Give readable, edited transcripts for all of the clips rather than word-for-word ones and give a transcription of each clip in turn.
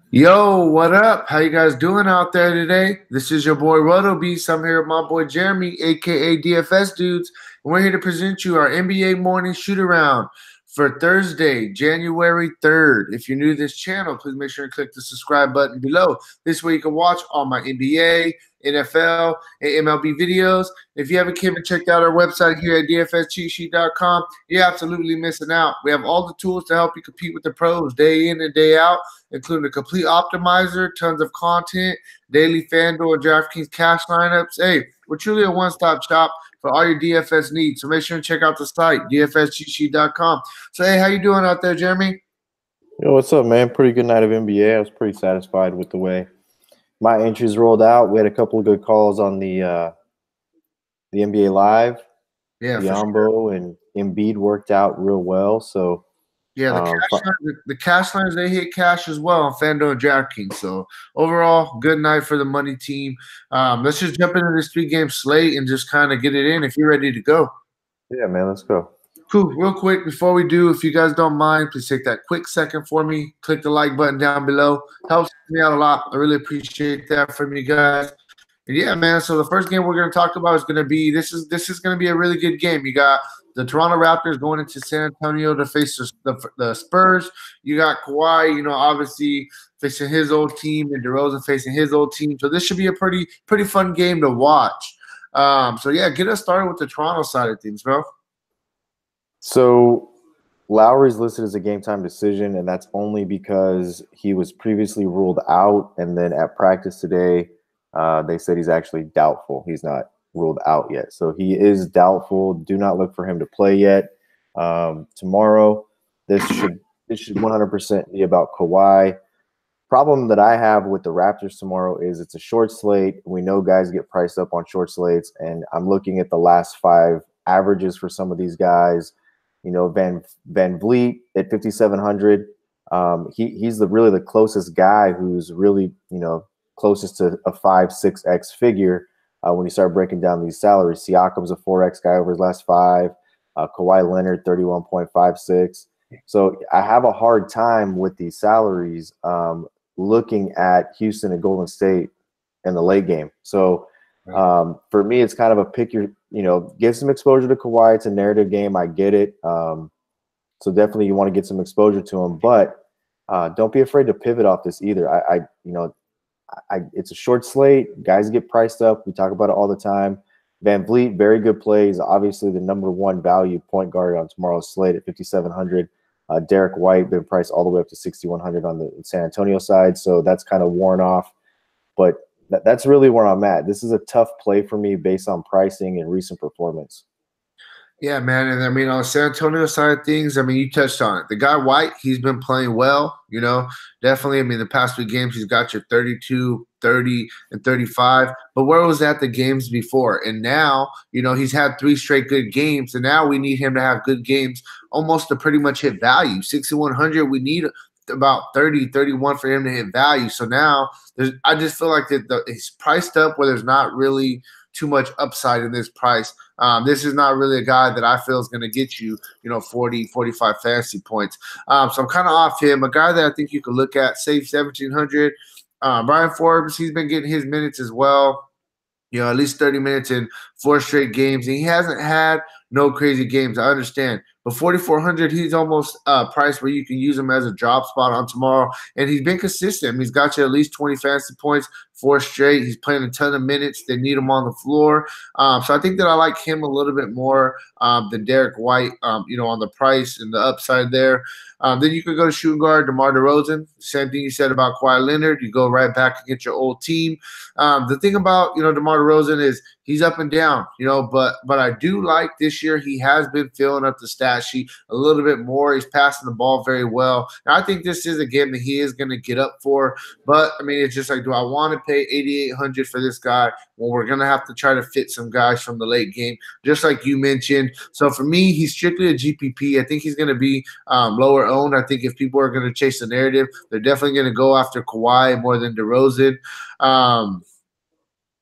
Yo, what up? How you guys doing out there today? This is your boy Roto Beast. I'm here with my boy Jeremy, aka DFS Dudes, and we're here to present you our NBA morning shoot around for Thursday, January 3rd. If you're new to this channel, please make sure and click the subscribe button below. This way you can watch all my NBA, NFL, and MLB videos. If you haven't came and checked out our website here at dfscheatsheet.com, you're absolutely missing out. We have all the tools to help you compete with the pros day in and day out, including a complete optimizer, tons of content, daily Fanduel and Draftkings cash lineups. Hey, we're truly a one-stop shop for all your DFS needs. So make sure and check out the site, dfscheatsheet.com. So, hey, how you doing out there, Jeremy? Yo, what's up, man? Pretty good night of NBA. I was pretty satisfied with the way my entries rolled out. We had a couple of good calls on the NBA Live. Yeah, for Biombo sure. and Embiid worked out real well. So, Yeah, um, fi- the cash lines, they hit cash as well on Fanduel and DraftKings. So overall, good night for the money team. Let's just jump into this three-game slate and just kind of get it in if you're ready to go. yeah, man, let's go. Cool. Real quick, before we do, if you guys don't mind, please take that quick second for me. Click the like button down below. Helps me out a lot. I really appreciate that from you guys. And yeah, man. So the first game we're going to talk about is going to be this is going to be a really good game. You got the Toronto Raptors going into San Antonio to face the Spurs. You got Kawhi, obviously facing his old team, and DeRozan facing his old team. So this should be a pretty fun game to watch. So yeah, get us started with the Toronto side of things, bro. So, Lowry's listed as a game time decision, and that's only because he was previously ruled out. And then at practice today, they said he's actually doubtful. He's not ruled out yet. So he is doubtful. Do not look for him to play yet. Tomorrow, this should 100% be about Kawhi. Problem that I have with the Raptors tomorrow is it's a short slate. We know guys get priced up on short slates, and I'm looking at the last five averages for some of these guys. Van Vliet at 5,700. He's really the closest guy who's really closest to a 5-6x figure when you start breaking down these salaries. Siakam's a 4x guy over his last five. Kawhi Leonard 31.56. So I have a hard time with these salaries looking at Houston and Golden State in the late game. So for me, it's kind of a pick your, give some exposure to Kawhi. It's a narrative game. I get it. So definitely you want to get some exposure to him, but don't be afraid to pivot off this either. It's a short slate. Guys get priced up. We talk about it all the time. Van Vliet, very good plays. Obviously the number one value point guard on tomorrow's slate at 5,700. Derek White been priced all the way up to 6,100 on the San Antonio side. So that's kind of worn off, but that's really where I'm at. This is a tough play for me based on pricing and recent performance. Yeah, man. And I mean, on the San Antonio side of things, I mean, you touched on it. The guy White, he's been playing well, definitely. I mean, the past three games, he's got your 32, 30, and 35. But where was that the games before? And now, he's had three straight good games. And now we need him to have good games almost to pretty much hit value. 6,100, we need about 30, 31 for him to hit value. So now I just feel like that he's priced up where there's not really too much upside in this price. This is not really a guy that I feel is going to get you, 40, 45 fantasy points. So I'm kind of off him. A guy that I think you could look at, save 1,700. Brian Forbes, he's been getting his minutes as well. At least 30 minutes in four straight games. And he hasn't had no crazy games. I understand. But 4,400, he's almost priced where you can use him as a drop spot on tomorrow. And he's been consistent. I mean, he's got you at least 20 fantasy points, four straight. He's playing a ton of minutes. They need him on the floor. So I think that I like him a little bit more than Derek White, on the price and the upside there. Then you could go to shooting guard, DeMar DeRozan. Same thing you said about Kawhi Leonard. You go right back and get your old team. The thing about, DeMar DeRozan is he's up and down, but I do like this year he has been filling up the stat sheet a little bit more. He's passing the ball very well. And I think this is a game that he is going to get up for. But, I mean, it's just like, do I want to pay 8,800 for this guy? Well, we're going to have to try to fit some guys from the late game, just like you mentioned. So for me, he's strictly a GPP. I think he's going to be lower owned. I think if people are going to chase the narrative, they're definitely going to go after Kawhi more than DeRozan.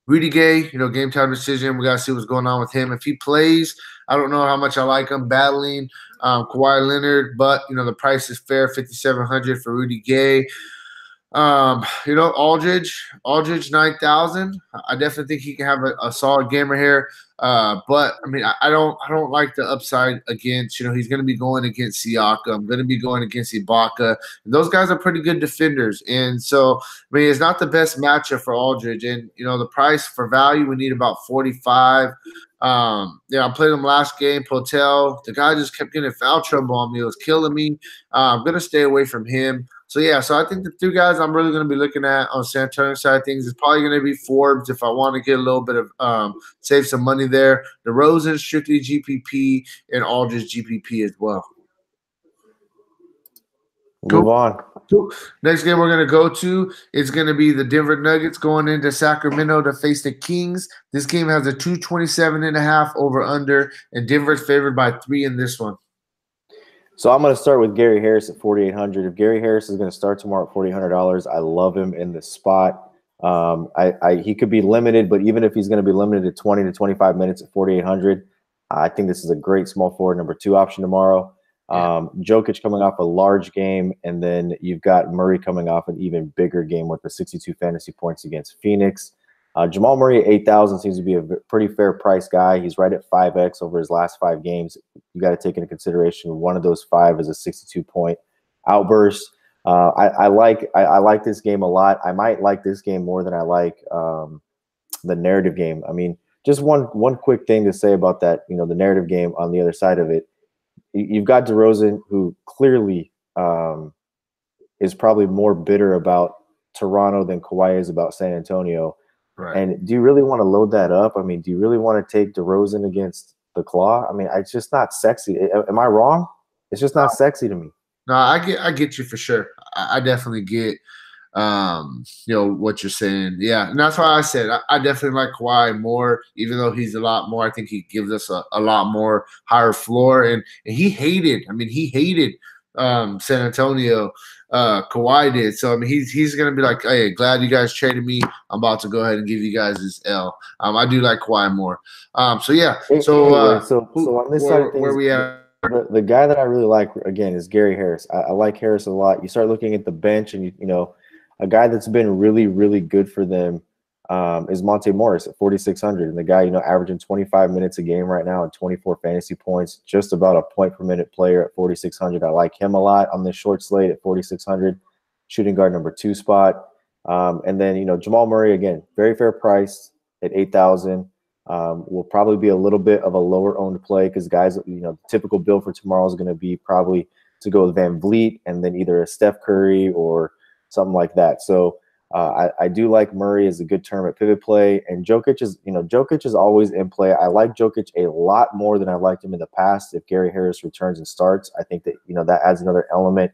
Rudy Gay, game time decision. We got to see what's going on with him. If he plays, I don't know how much I like him battling Kawhi Leonard, but, the price is fair, 5,700 for Rudy Gay. Aldridge 9,000. I definitely think he can have a solid gamer here. But I mean, I don't like the upside against. He's going to be going against Siakam, going to be going against Ibaka. And those guys are pretty good defenders, and so I mean, it's not the best matchup for Aldridge. And the price for value, we need about 45. I played him last game. Potel, the guy just kept getting foul trouble on me. It was killing me. I'm gonna stay away from him. So I think the two guys I'm really going to be looking at on San Antonio side of things is probably going to be Forbes if I want to get a little bit of save some money there. DeRozan strictly GPP and Aldridge GPP as well. Move on. Cool. Next game we're going to go to is going to be the Denver Nuggets going into Sacramento to face the Kings. This game has a 227.5 over under, and Denver's favored by 3 in this one. So I'm going to start with Gary Harris at 4,800. If Gary Harris is going to start tomorrow at $4,800, I love him in this spot. He could be limited, but even if he's going to be limited to 20 to 25 minutes at 4,800, I think this is a great small forward number 2 option tomorrow. Jokic coming off a large game, and then you've got Murray coming off an even bigger game with the 62 fantasy points against Phoenix. Jamal Murray at 8,000 seems to be a pretty fair price guy. He's right at 5x over his last 5 games. You got to take into consideration one of those 5 is a 62-point outburst. I like this game a lot. I might like this game more than I like the narrative game. I mean, just one quick thing to say about that. The narrative game on the other side of it. You've got DeRozan, who clearly is probably more bitter about Toronto than Kawhi is about San Antonio. Right. And do you really want to load that up? I mean, do you really want to take DeRozan against the Claw? I mean, it's just not sexy. Am I wrong? It's just not sexy to me. No, I get you for sure. I definitely get what you're saying. Yeah, and that's why I said I definitely like Kawhi more, even though he's a lot more. I think he gives us a lot more higher floor, and he hated. I mean, he hated San Antonio. Kawhi did. So I mean, he's gonna be like, hey, glad you guys traded me. I'm about to go ahead and give you guys this L. I do like Kawhi more. So on this side of things, where we at? The guy that I really like again is Gary Harris. I like Harris a lot. You start looking at the bench, and a guy that's been really, really good for them is Monte Morris at 4,600, and the guy averaging 25 minutes a game right now and 24 fantasy points, just about a point per minute player at 4,600. I like him a lot on this short slate at 4,600, shooting guard number 2 spot. And then Jamal Murray again, very fair price at 8,000. Will probably be a little bit of a lower owned play because guys, the typical build for tomorrow is going to be probably to go with Van Vliet and then either a Steph Curry or something like that. So I do like Murray as a good term at pivot play, and Jokic is always in play. I like Jokic a lot more than I liked him in the past. If Gary Harris returns and starts, I think that that adds another element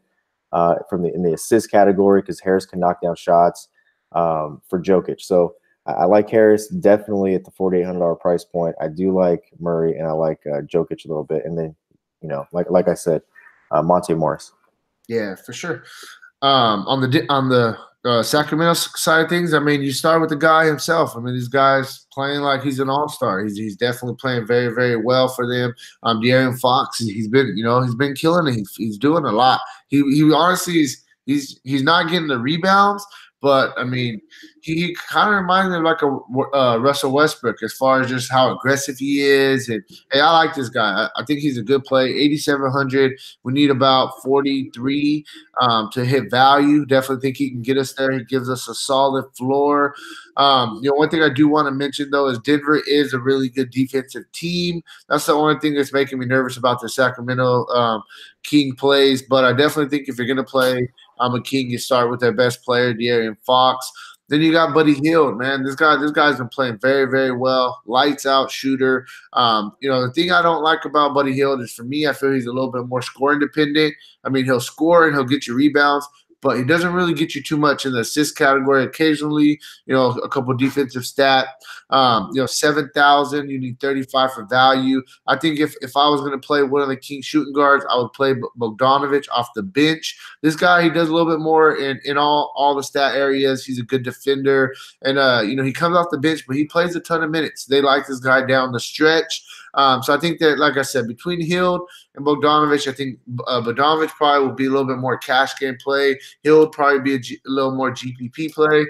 in the assist category because Harris can knock down shots for Jokic. So I like Harris definitely at the $4,800 price point. I do like Murray, and I like Jokic a little bit, and then like I said, Monte Morris. Yeah, for sure. On the Sacramento side of things, I mean, you start with the guy himself. I mean, this guy's playing like he's an all-star. He's definitely playing very, very well for them. De'Aaron Fox, he's been killing it. He's doing a lot. He honestly he's not getting the rebounds, but I mean, he kind of reminds me of like a Russell Westbrook as far as just how aggressive he is. And hey, I like this guy. I think he's a good play. 8,700. We need about 43 to hit value. Definitely think he can get us there. He gives us a solid floor. One thing I do want to mention though is Denver is a really good defensive team. That's the only thing that's making me nervous about the Sacramento King plays. But I definitely think if you're gonna play a King, you start with their best player, De'Aaron Fox. Then you got Buddy Hield, man. This guy's been playing very, very well. Lights out shooter. The thing I don't like about Buddy Hield is, for me, I feel he's a little bit more scoring dependent. I mean, he'll score and he'll get you rebounds, but he doesn't really get you too much in the assist category. Occasionally, a couple defensive stat. 7,000, you need 35 for value. I think if I was going to play one of the King shooting guards, I would play Bogdanovic off the bench. This guy, he does a little bit more in all the stat areas. He's a good defender, and he comes off the bench, but he plays a ton of minutes. They like this guy down the stretch. So I think that, like I said, between Hield and Bogdanovich, I think Bogdanovich probably will be a little bit more cash game play. Hill will probably be a little more GPP play.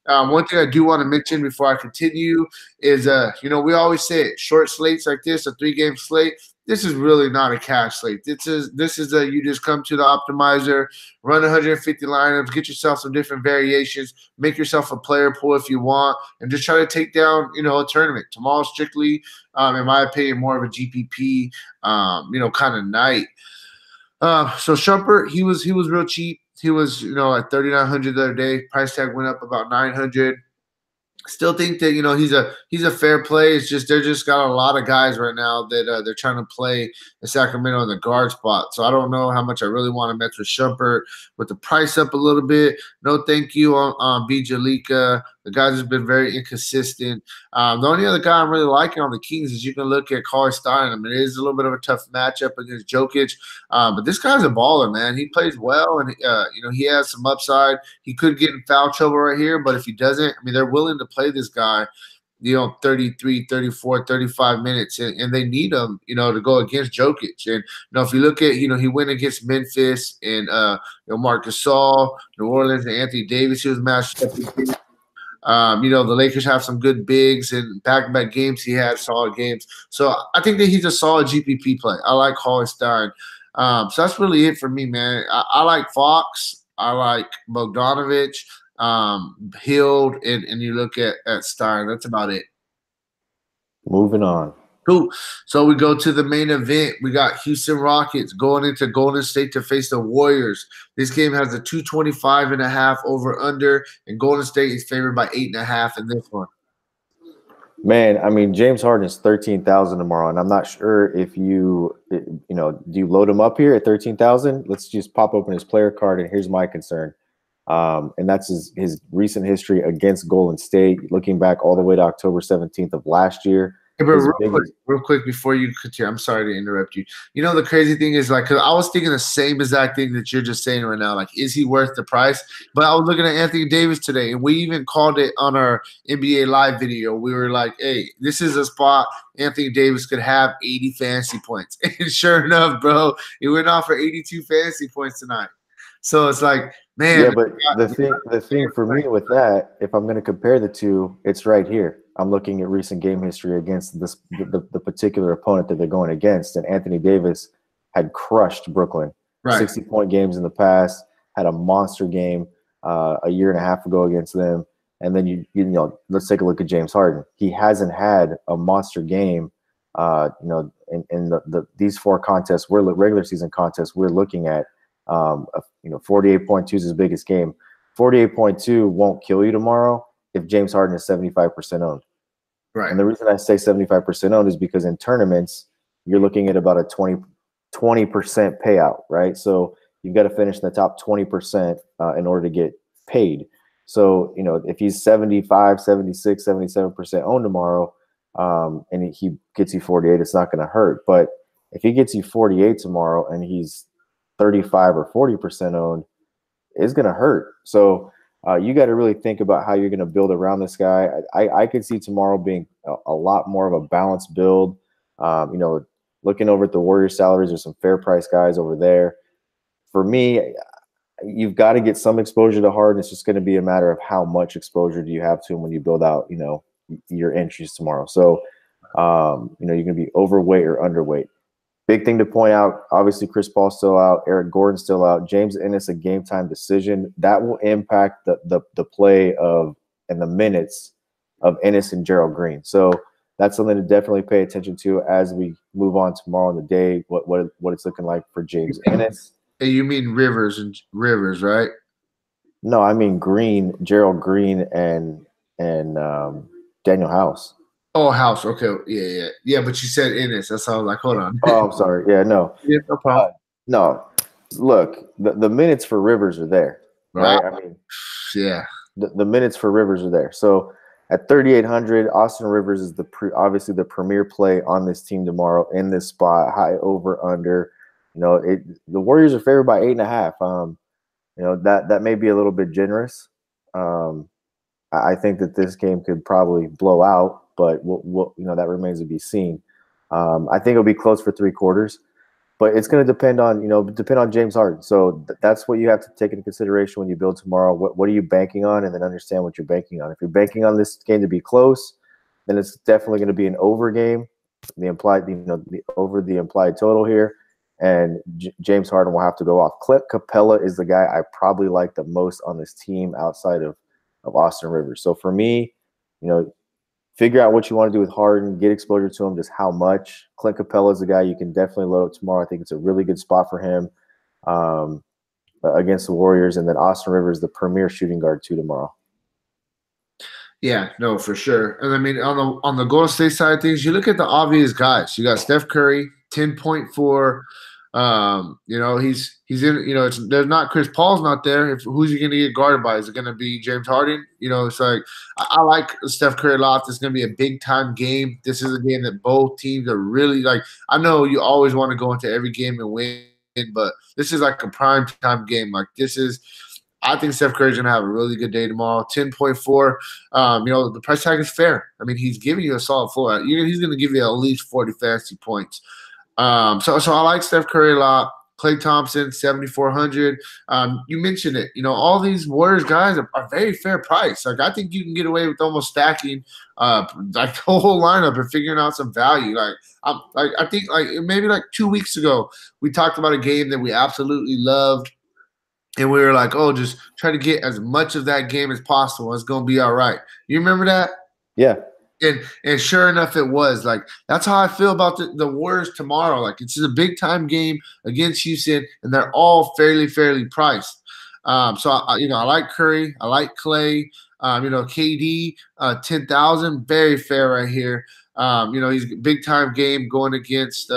One thing I do want to mention before I continue is, we always say it, short slates like this, a 3-game slate. This is really not a cash slate. This is you just come to the optimizer, run 150 lineups, get yourself some different variations, make yourself a player pool if you want, and just try to take down a tournament. Tomorrow's strictly, in my opinion, more of a GPP kind of night. So Shumpert, he was real cheap. He was at 3,900 the other day. Price tag went up about 900. Still think that he's a fair play. It's just they're just got a lot of guys right now that they're trying to play in Sacramento in the guard spot. So I don't know how much I really want to mess with Shumpert with the price up a little bit. No, thank you on B. Jalika. The guys have been very inconsistent. The only other guy I'm really liking on the Kings is you can look at Carl Stein. I mean, it is a little bit of a tough matchup against Jokic, but this guy's a baller, man. He plays well, and he has some upside. He could get in foul trouble right here, but if he doesn't, I mean, they're willing to play this guy 33, 34, 35 minutes, and they need him, to go against Jokic. And, if you look at, he went against Memphis and, Marc Gasol, New Orleans, and Anthony Davis. He was matched up with. The Lakers have some good bigs, and back-to-back games he had solid games. So I think that he's a solid GPP play. I like Hollistein. So that's really it for me, man. I like Fox. I like Bogdanovich, Hield, and you look at Stein. That's about it. Moving on. Cool. So we go to the main event. We got Houston Rockets going into Golden State to face the Warriors. This game has a 225.5 over under, and Golden State is favored by 8.5 in this one. Man, I mean, James Harden is 13,000 tomorrow, and I'm not sure if do you load him up here at 13,000? Let's just pop open his player card, and here's my concern. And that's his recent history against Golden State, looking back all the way to October 17th of last year. Hey, bro, real quick before you continue, I'm sorry to interrupt you. The crazy thing is, cause I was thinking the same exact thing that you're just saying right now. Like, is he worth the price? But I was looking at Anthony Davis today, and we even called it on our NBA Live video. We were like, hey, this is a spot Anthony Davis could have 80 fantasy points. And sure enough, bro, he went off for 82 fantasy points tonight. So it's like, man. Yeah, but the thing for me with that, if I'm going to compare the two, it's right here. I'm looking at recent game history against the particular opponent that they're going against, and Anthony Davis had crushed Brooklyn. Right. 60-point games in the past, had a monster game a year and a half ago against them, and then let's take a look at James Harden. He hasn't had a monster game. In these 4 contests, regular season contests, we're looking at. 48.2 is his biggest game. 48.2 won't kill you tomorrow if James Harden is 75% owned. Right. And the reason I say 75% owned is because in tournaments, you're looking at about a 20% payout, right? So you've got to finish in the top 20% in order to get paid. So, if he's 75, 76, 77% owned tomorrow, and he gets you 48, it's not going to hurt. But if he gets you 48 tomorrow and he's 35 or 40% owned, is going to hurt. So you got to really think about how you're going to build around this guy. I could see tomorrow being a lot more of a balanced build. Looking over at the Warriors salaries, there's some fair price guys over there. For me, you've got to get some exposure to Harden. It's just going to be a matter of how much exposure do you have to him when you build out, your entries tomorrow. So, you're going to be overweight or underweight. Big thing to point out, obviously Chris Paul's still out, Eric Gordon's still out, James Ennis a game time decision. That will impact the play of and the minutes of Ennis and Gerald Green. So that's something to definitely pay attention to as we move on tomorrow in the day, what it's looking like for James Ennis. Hey, you mean Rivers, right? No, I mean Green, Gerald Green and Daniel House. Oh, House. Okay. Yeah. But you said Ennis. That's how I was like, hold on. Oh, I'm sorry. Yeah, no. Yeah, no problem. No. Look, the minutes for Rivers are there, right? I mean, yeah. The minutes for Rivers are there. So at 3,800, Austin Rivers is obviously the premier play on this team tomorrow in this spot, high over under. The Warriors are favored by 8.5. That may be a little bit generous. I think that this game could probably blow out, but that remains to be seen. I think it'll be close for 3 quarters, but it's going to depend on James Harden. So that's what you have to take into consideration when you build tomorrow. What are you banking on, and then understand what you're banking on. If you're banking on this game to be close, then it's definitely going to be an over game, over the implied total here, and James Harden will have to go off. Clint Capella is the guy I probably like the most on this team outside of Austin Rivers. So for me, figure out what you want to do with Harden, get exposure to him, just how much. Clint Capella is a guy you can definitely load up tomorrow. I think it's a really good spot for him against the Warriors. And then Austin Rivers, the premier shooting guard, too, tomorrow. Yeah, no, for sure. And I mean, on the Golden State side of things, you look at the obvious guys. You got Steph Curry, 10.4. He's in. There's not Chris Paul's not there. Who's he going to get guarded by? Is it going to be James Harden? It's like I like Steph Curry a lot. This is going to be a big time game. This is a game that both teams are really like. I know you always want to go into every game and win, but this is like a prime time game. Like this is. I think Steph Curry's going to have a really good day tomorrow. 10.4. The price tag is fair. I mean, he's giving you a solid floor. He's going to give you at least 40 fantasy points. So I like Steph Curry a lot. Klay Thompson, 7,400. You mentioned it. All these Warriors guys are very fair price. Like I think you can get away with almost stacking like the whole lineup and figuring out some value. I think maybe 2 weeks ago we talked about a game that we absolutely loved. And we were like, oh, just try to get as much of that game as possible. It's going to be all right. You remember that? Yeah. And sure enough, it was. Like, that's how I feel about the Warriors tomorrow. Like, it's just a big-time game against Houston, and they're all fairly priced. So, I like Curry. I like Klay. KD, 10,000, very fair right here. He's a big-time game going against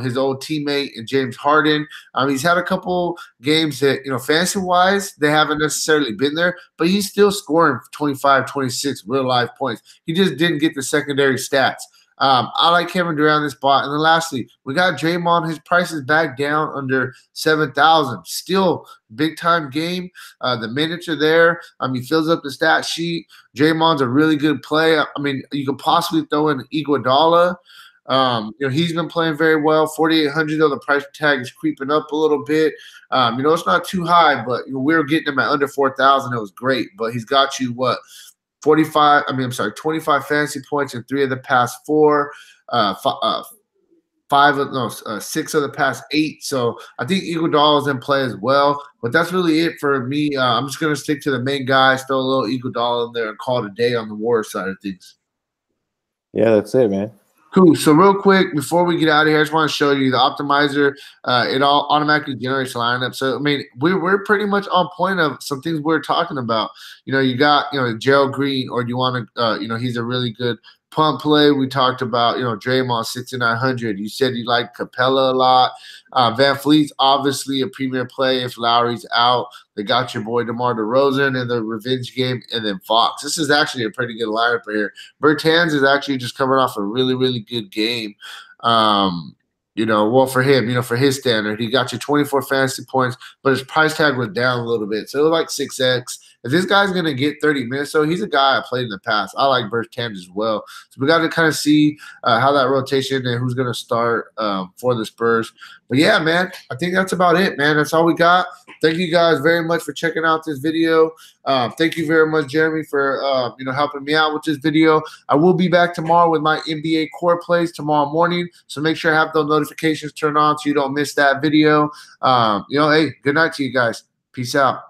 his old teammate and James Harden. He's had a couple games that, fantasy-wise, they haven't necessarily been there, but he's still scoring 25, 26 real-life points. He just didn't get the secondary stats. I like Kevin Durant in this spot. And then lastly, we got Draymond. His price is back down under 7,000. Still big-time game. The minutes are there. He fills up the stat sheet. Draymond's a really good play. I mean, you could possibly throw in Iguodala. He's been playing very well. 4,800 though, the price tag is creeping up a little bit. It's not too high, but we were getting him at under 4,000. It was great, but he's got you 25 fantasy points in 3 of the past 4, 6 of the past 8. So I think Iguodala is in play as well. But that's really it for me. I'm just gonna stick to the main guys, throw a little Iguodala in there, and call it a day on the Warriors side of things. Yeah, that's it, man. Cool. So real quick, before we get out of here, I just want to show you the optimizer. It all automatically generates a lineup. So, I mean, we're pretty much on point of some things we're talking about. You got, Gerald Green, or do you want to, he's a really good pump play. We talked about, Draymond, 6,900. You said you like Capella a lot. Van Fleet's obviously a premier play if Lowry's out. They got your boy DeMar DeRozan in the revenge game, and then Fox. This is actually a pretty good lineup here. Bertans is actually just coming off a really good game. For him, for his standard, he got you 24 fantasy points, but his price tag was down a little bit. So it was like 6X. If this guy's going to get 30 minutes, he's a guy I played in the past. I like Bertans as well. So we got to kind of see how that rotation and who's going to start for the Spurs. But, yeah, man, I think that's about it, man. That's all we got. Thank you guys very much for checking out this video. Thank you very much, Jeremy, for helping me out with this video. I will be back tomorrow with my NBA core plays tomorrow morning. So make sure I have those notifications turned on so you don't miss that video. Hey, good night to you guys. Peace out.